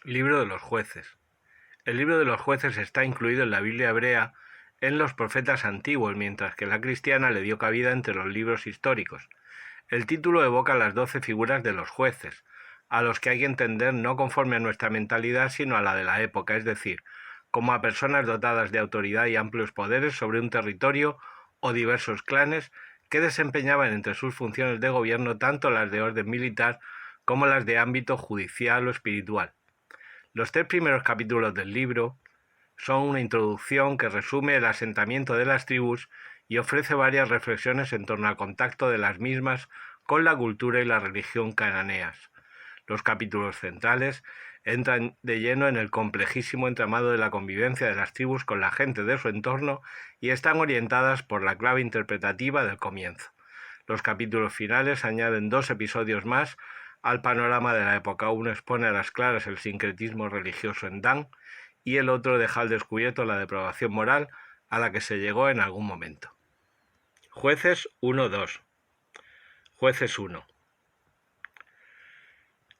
Libro de los jueces. El libro de los jueces está incluido en la Biblia hebrea en los profetas antiguos, mientras que la cristiana le dio cabida entre los libros históricos. El título evoca las 12 figuras de los jueces, a los que hay que entender no conforme a nuestra mentalidad, sino a la de la época, es decir, como a personas dotadas de autoridad y amplios poderes sobre un territorio o diversos clanes que desempeñaban entre sus funciones de gobierno tanto las de orden militar como las de ámbito judicial o espiritual. Los 3 primeros capítulos del libro son una introducción que resume el asentamiento de las tribus y ofrece varias reflexiones en torno al contacto de las mismas con la cultura y la religión cananeas. Los capítulos centrales entran de lleno en el complejísimo entramado de la convivencia de las tribus con la gente de su entorno y están orientadas por la clave interpretativa del comienzo. Los capítulos finales añaden 2 episodios más al panorama de la época. Uno expone a las claras el sincretismo religioso en Dan y el otro deja al descubierto la depravación moral a la que se llegó en algún momento. Jueces 1-2. Jueces 1.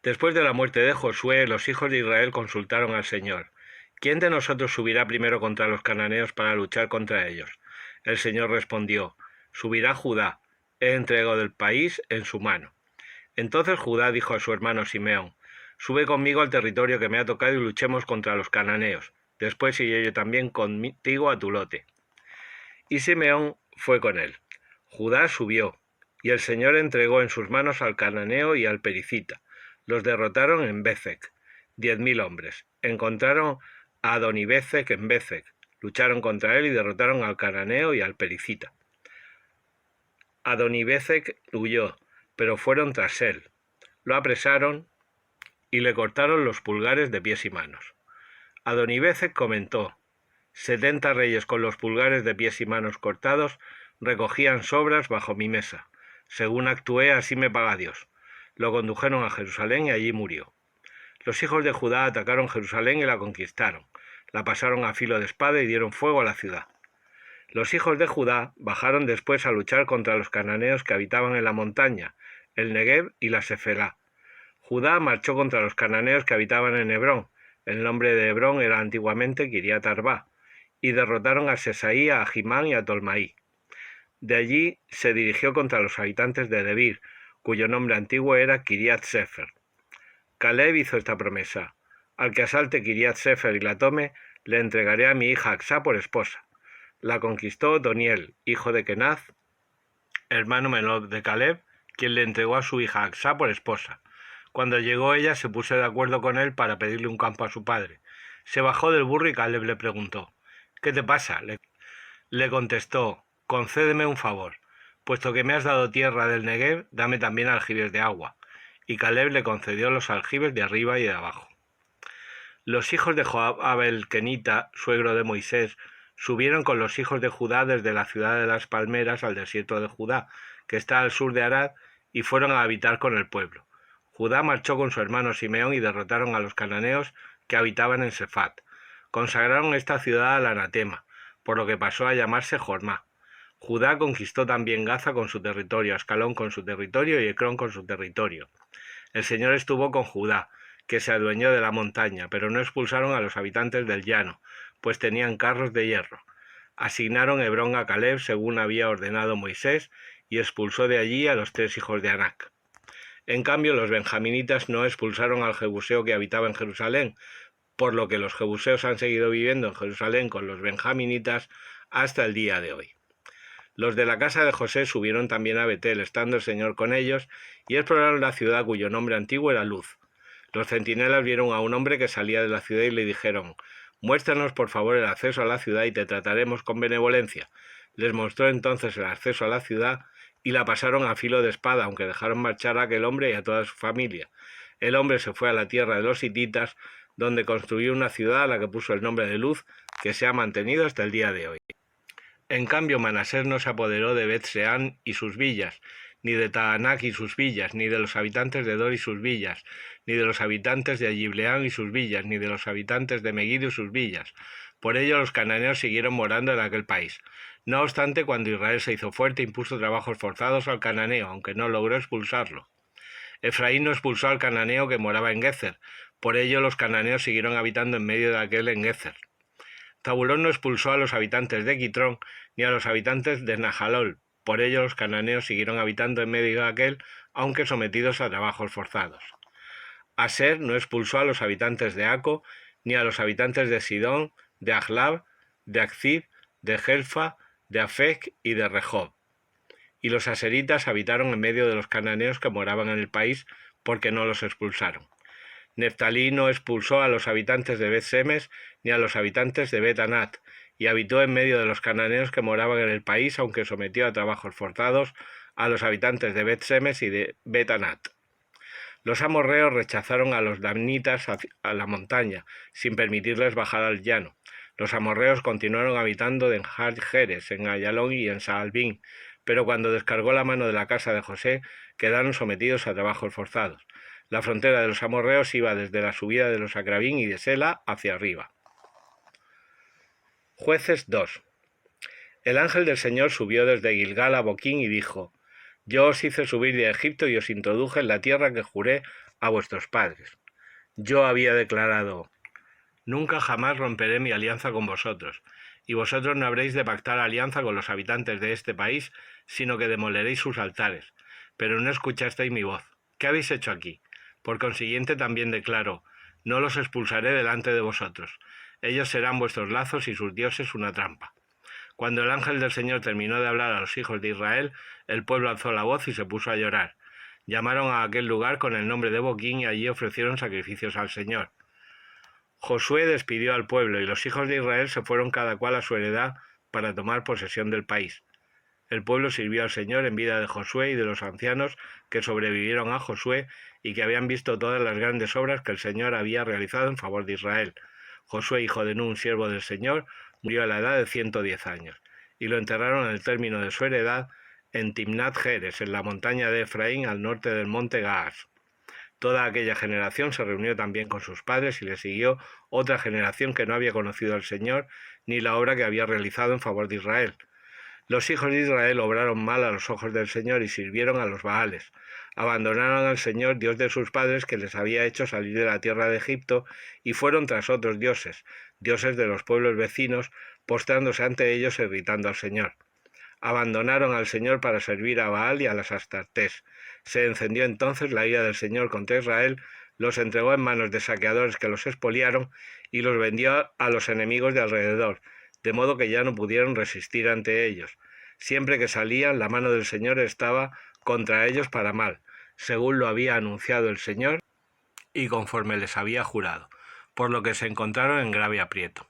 Después de la muerte de Josué, los hijos de Israel consultaron al Señor. ¿Quién de nosotros subirá primero contra los cananeos para luchar contra ellos? El Señor respondió, subirá Judá, he entregado el país en su mano. Entonces Judá dijo a su hermano Simeón, sube conmigo al territorio que me ha tocado y luchemos contra los cananeos. Después iré yo también contigo a tu lote. Y Simeón fue con él. Judá subió, y el Señor entregó en sus manos al cananeo y al pericita. Los derrotaron en Bezec, 10.000 hombres. Encontraron a Adonibezec en Bezec. Lucharon contra él y derrotaron al cananeo y al pericita. Adonibezec huyó, pero fueron tras él. Lo apresaron y le cortaron los pulgares de pies y manos. Adonibezec comentó, 70 reyes con los pulgares de pies y manos cortados recogían sobras bajo mi mesa. Según actué, así me paga Dios. Lo condujeron a Jerusalén y allí murió. Los hijos de Judá atacaron Jerusalén y la conquistaron. La pasaron a filo de espada y dieron fuego a la ciudad. Los hijos de Judá bajaron después a luchar contra los cananeos que habitaban en la montaña, el Negev y la Sefelá. Judá marchó contra los cananeos que habitaban en Hebrón. El nombre de Hebrón era antiguamente Kiriat Arba, y derrotaron a Sesaí, a Ahimán y a Tolmaí. De allí se dirigió contra los habitantes de Debir, cuyo nombre antiguo era Kiriat Sefer. Caleb hizo esta promesa, al que asalte Kiriat Sefer y la tome, le entregaré a mi hija Acsá por esposa. La conquistó Otoniel, hijo de Kenaz, hermano menor de Caleb, quien le entregó a su hija Acsá por esposa. Cuando llegó ella se puso de acuerdo con él para pedirle un campo a su padre. Se bajó del burro y Caleb le preguntó, ¿qué te pasa? Le contestó, concédeme un favor, puesto que me has dado tierra del Negev, dame también aljibes de agua. Y Caleb le concedió los aljibes de arriba y de abajo. Los hijos de Joab el kenita, suegro de Moisés, subieron con los hijos de Judá desde la ciudad de las palmeras al desierto de Judá, que está al sur de Arad, y fueron a habitar con el pueblo. Judá marchó con su hermano Simeón y derrotaron a los cananeos que habitaban en Sefat. Consagraron esta ciudad al anatema, por lo que pasó a llamarse Jormá. Judá conquistó también Gaza con su territorio, Ascalón con su territorio y Ecrón con su territorio. El Señor estuvo con Judá, que se adueñó de la montaña, pero no expulsaron a los habitantes del llano, pues tenían carros de hierro. Asignaron Hebrón a Caleb según había ordenado Moisés, y expulsó de allí a los 3 hijos de Anac. En cambio, los benjaminitas no expulsaron al jebuseo que habitaba en Jerusalén, por lo que los jebuseos han seguido viviendo en Jerusalén con los benjaminitas hasta el día de hoy. Los de la casa de José subieron también a Betel, estando el Señor con ellos, y exploraron la ciudad cuyo nombre antiguo era Luz. Los centinelas vieron a un hombre que salía de la ciudad y le dijeron, muéstranos por favor el acceso a la ciudad y te trataremos con benevolencia. Les mostró entonces el acceso a la ciudad y la pasaron a filo de espada, aunque dejaron marchar a aquel hombre y a toda su familia. El hombre se fue a la tierra de los hititas, donde construyó una ciudad a la que puso el nombre de Luz, que se ha mantenido hasta el día de hoy. En cambio, Manasés no se apoderó de Bet-Seán y sus villas, ni de Taanac y sus villas, ni de los habitantes de Dor y sus villas, ni de los habitantes de Yibleán y sus villas, ni de los habitantes de Megiddo y sus villas. Por ello los cananeos siguieron morando en aquel país. No obstante, cuando Israel se hizo fuerte, impuso trabajos forzados al cananeo, aunque no logró expulsarlo. Efraín no expulsó al cananeo que moraba en Gezer, Por ello los cananeos siguieron habitando en medio de aquel en Gezer. Zabulón no expulsó a los habitantes de Quitrón ni a los habitantes de Najalol. Por ello los cananeos siguieron habitando en medio de aquel, aunque sometidos a trabajos forzados. Aser no expulsó a los habitantes de Aco, ni a los habitantes de Sidón, de Ahlab, de Akzib, de Helfa, de Afec y de Rehob. Y los aseritas habitaron en medio de los cananeos que moraban en el país, porque no los expulsaron. Neftalí no expulsó a los habitantes de Bet-Semes ni a los habitantes de Bet-Anat, y habitó en medio de los cananeos que moraban en el país, aunque sometió a trabajos forzados a los habitantes de Bet-Semes y de Bet-Anat. Los amorreos rechazaron a los danitas a la montaña, sin permitirles bajar al llano. Los amorreos continuaron habitando en Jerez, en Ayalón y en Saalbín, pero cuando descargó la mano de la casa de José, quedaron sometidos a trabajos forzados. La frontera de los amorreos iba desde la subida de los Acrabín y de Sela hacia arriba. Jueces 2. El ángel del Señor subió desde Gilgal a Boquín y dijo: Yo os hice subir de Egipto y os introduje en la tierra que juré a vuestros padres. Yo había declarado: Nunca jamás romperé mi alianza con vosotros, y vosotros no habréis de pactar alianza con los habitantes de este país, sino que demoleréis sus altares. Pero no escuchasteis mi voz. ¿Qué habéis hecho aquí? Por consiguiente también declaro: no los expulsaré delante de vosotros. Ellos serán vuestros lazos y sus dioses una trampa. Cuando el ángel del Señor terminó de hablar a los hijos de Israel, el pueblo alzó la voz y se puso a llorar. Llamaron a aquel lugar con el nombre de Boquín y allí ofrecieron sacrificios al Señor. Josué despidió al pueblo y los hijos de Israel se fueron cada cual a su heredad para tomar posesión del país. El pueblo sirvió al Señor en vida de Josué y de los ancianos que sobrevivieron a Josué y que habían visto todas las grandes obras que el Señor había realizado en favor de Israel. Josué, hijo de Nun, siervo del Señor, murió a la edad de 110 años, y lo enterraron al término de su heredad en Timnat Jeres, en la montaña de Efraín, al norte del monte Gaas. Toda aquella generación se reunió también con sus padres y le siguió otra generación que no había conocido al Señor ni la obra que había realizado en favor de Israel. Los hijos de Israel obraron mal a los ojos del Señor y sirvieron a los Baales. Abandonaron al Señor, Dios de sus padres, que les había hecho salir de la tierra de Egipto, y fueron tras otros dioses, dioses de los pueblos vecinos, postrándose ante ellos e irritando al Señor. Abandonaron al Señor para servir a Baal y a las Astartés. Se encendió entonces la ira del Señor contra Israel, los entregó en manos de saqueadores que los expoliaron y los vendió a los enemigos de alrededor, de modo que ya no pudieron resistir ante ellos. Siempre que salían, la mano del Señor estaba contra ellos para mal, según lo había anunciado el Señor y conforme les había jurado, por lo que se encontraron en grave aprieto.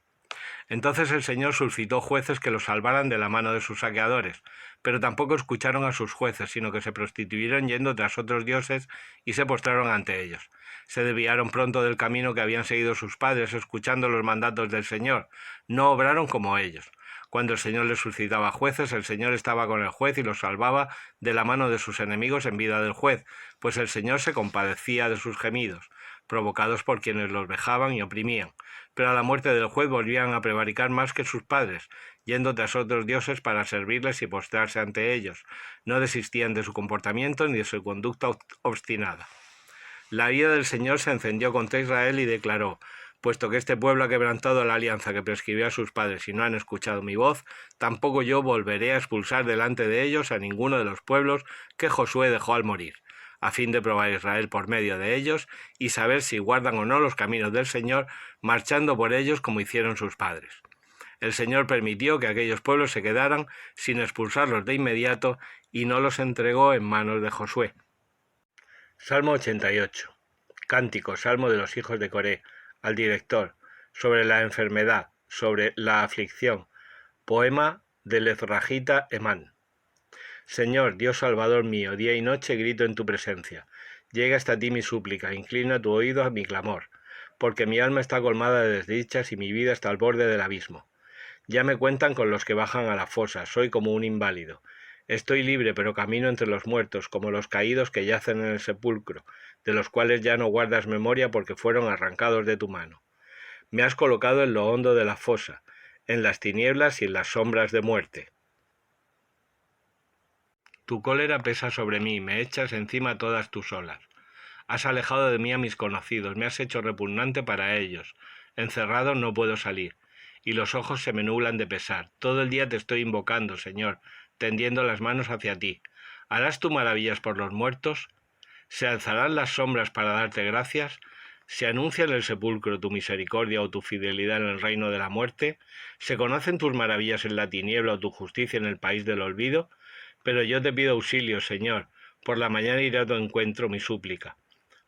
Entonces el Señor suscitó jueces que los salvaran de la mano de sus saqueadores, pero tampoco escucharon a sus jueces, sino que se prostituyeron yendo tras otros dioses y se postraron ante ellos. Se desviaron pronto del camino que habían seguido sus padres, escuchando los mandatos del Señor. No obraron como ellos. Cuando el Señor les suscitaba jueces, el Señor estaba con el juez y los salvaba de la mano de sus enemigos en vida del juez, pues el Señor se compadecía de sus gemidos, provocados por quienes los vejaban y oprimían. Pero a la muerte del juez volvían a prevaricar más que sus padres, yendo tras otros dioses para servirles y postrarse ante ellos. No desistían de su comportamiento ni de su conducta obstinada. La ira del Señor se encendió contra Israel y declaró: puesto que este pueblo ha quebrantado la alianza que prescribió a sus padres y no han escuchado mi voz, tampoco yo volveré a expulsar delante de ellos a ninguno de los pueblos que Josué dejó al morir, a fin de probar a Israel por medio de ellos y saber si guardan o no los caminos del Señor, marchando por ellos como hicieron sus padres. El Señor permitió que aquellos pueblos se quedaran sin expulsarlos de inmediato y no los entregó en manos de Josué. Salmo 88. Cántico, salmo de los hijos de Coré, al director, sobre la enfermedad, sobre la aflicción. Poema del Ezrahita Emán. Señor, Dios Salvador mío, día y noche grito en tu presencia. Llega hasta ti mi súplica, inclina tu oído a mi clamor, porque mi alma está colmada de desdichas y mi vida está al borde del abismo. Ya me cuentan con los que bajan a la fosa, soy como un inválido. Estoy libre, pero camino entre los muertos, como los caídos que yacen en el sepulcro, de los cuales ya no guardas memoria porque fueron arrancados de tu mano. Me has colocado en lo hondo de la fosa, en las tinieblas y en las sombras de muerte. Tu cólera pesa sobre mí, me echas encima todas tus olas. Has alejado de mí a mis conocidos, me has hecho repugnante para ellos. Encerrado no puedo salir, y los ojos se me nublan de pesar. Todo el día te estoy invocando, Señor, tendiendo las manos hacia ti. ¿Harás tú maravillas por los muertos? ¿Se alzarán las sombras para darte gracias? ¿Se anuncia en el sepulcro tu misericordia o tu fidelidad en el reino de la muerte? ¿Se conocen tus maravillas en la tiniebla o tu justicia en el país del olvido? Pero yo te pido auxilio, Señor. Por la mañana iré a tu encuentro mi súplica.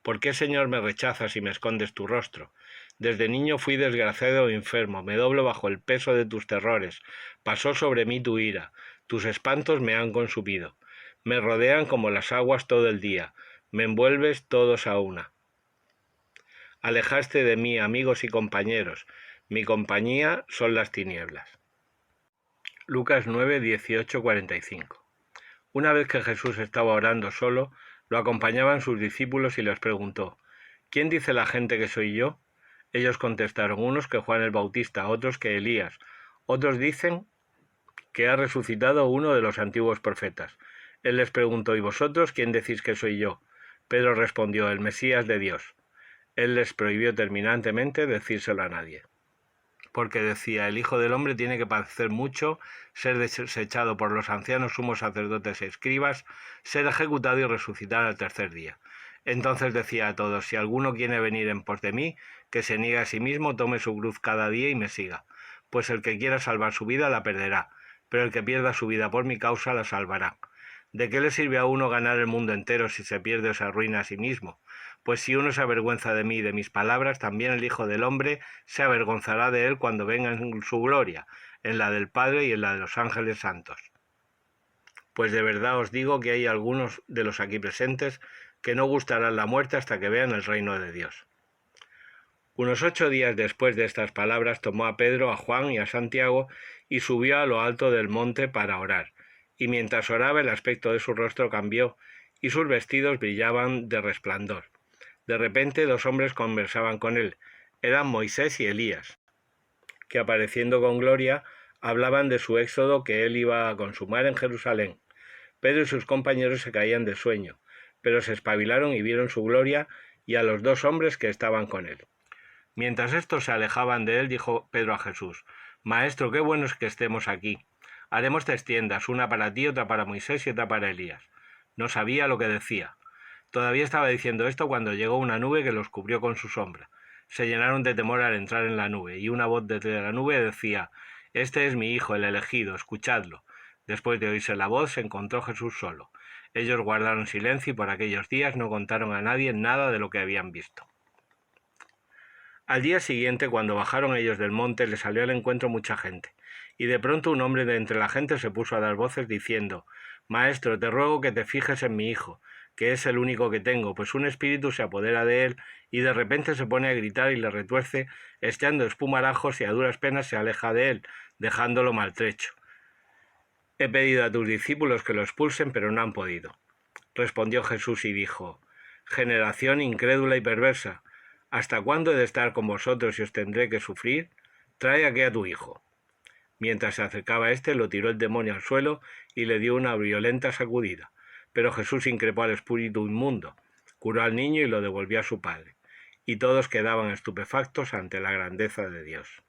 ¿Por qué, Señor, me rechazas y me escondes tu rostro? Desde niño fui desgraciado e enfermo, me doblo bajo el peso de tus terrores. Pasó sobre mí tu ira, tus espantos me han consumido. Me rodean como las aguas todo el día, me envuelves todos a una. Alejaste de mí, amigos y compañeros, mi compañía son las tinieblas. Lucas 9, 18, 45. Una vez que Jesús estaba orando solo, lo acompañaban sus discípulos y les preguntó: ¿Quién dice la gente que soy yo? Ellos contestaron: unos que Juan el Bautista, otros que Elías, otros dicen que ha resucitado uno de los antiguos profetas. Él les preguntó: ¿y vosotros quién decís que soy yo? Pedro respondió: el Mesías de Dios. Él les prohibió terminantemente decírselo a nadie, porque decía: el Hijo del Hombre tiene que padecer mucho, ser desechado por los ancianos, sumos sacerdotes y escribas, ser ejecutado y resucitar al tercer día. Entonces decía a todos: si alguno quiere venir en pos de mí, que se niegue a sí mismo, tome su cruz cada día y me siga. Pues el que quiera salvar su vida la perderá, pero el que pierda su vida por mi causa la salvará. ¿De qué le sirve a uno ganar el mundo entero si se pierde o se arruina a sí mismo? Pues si uno se avergüenza de mí y de mis palabras, también el Hijo del Hombre se avergonzará de él cuando venga en su gloria, en la del Padre y en la de los ángeles santos. Pues de verdad os digo que hay algunos de los aquí presentes que no gustarán la muerte hasta que vean el reino de Dios. Unos 8 días después de estas palabras tomó a Pedro, a Juan y a Santiago y subió a lo alto del monte para orar. Y mientras oraba el aspecto de su rostro cambió y sus vestidos brillaban de resplandor. De repente 2 hombres conversaban con él. Eran Moisés y Elías, que apareciendo con gloria hablaban de su éxodo que él iba a consumar en Jerusalén. Pedro y sus compañeros se caían de sueño, pero se espabilaron y vieron su gloria y a los 2 hombres que estaban con él. Mientras estos se alejaban de él, dijo Pedro a Jesús: Maestro, qué bueno es que estemos aquí. Haremos 3 tiendas, una para ti, otra para Moisés y otra para Elías. No sabía lo que decía. Todavía estaba diciendo esto cuando llegó una nube que los cubrió con su sombra. Se llenaron de temor al entrar en la nube, y una voz desde la nube decía: Este es mi hijo, el elegido, escuchadlo. Después de oírse la voz, se encontró Jesús solo. Ellos guardaron silencio y por aquellos días no contaron a nadie nada de lo que habían visto. Al día siguiente, cuando bajaron ellos del monte, les salió al encuentro mucha gente. Y de pronto un hombre de entre la gente se puso a dar voces diciendo: Maestro, te ruego que te fijes en mi hijo, que es el único que tengo, pues un espíritu se apodera de él y de repente se pone a gritar y le retuerce, echando espumarajos, y a duras penas se aleja de él, dejándolo maltrecho. He pedido a tus discípulos que lo expulsen, pero no han podido. Respondió Jesús y dijo: Generación incrédula y perversa, ¿hasta cuándo he de estar con vosotros y os tendré que sufrir? Trae aquí a tu hijo. Mientras se acercaba a éste, lo tiró el demonio al suelo y le dio una violenta sacudida. Pero Jesús increpó al espíritu inmundo, curó al niño y lo devolvió a su padre. Y todos quedaban estupefactos ante la grandeza de Dios.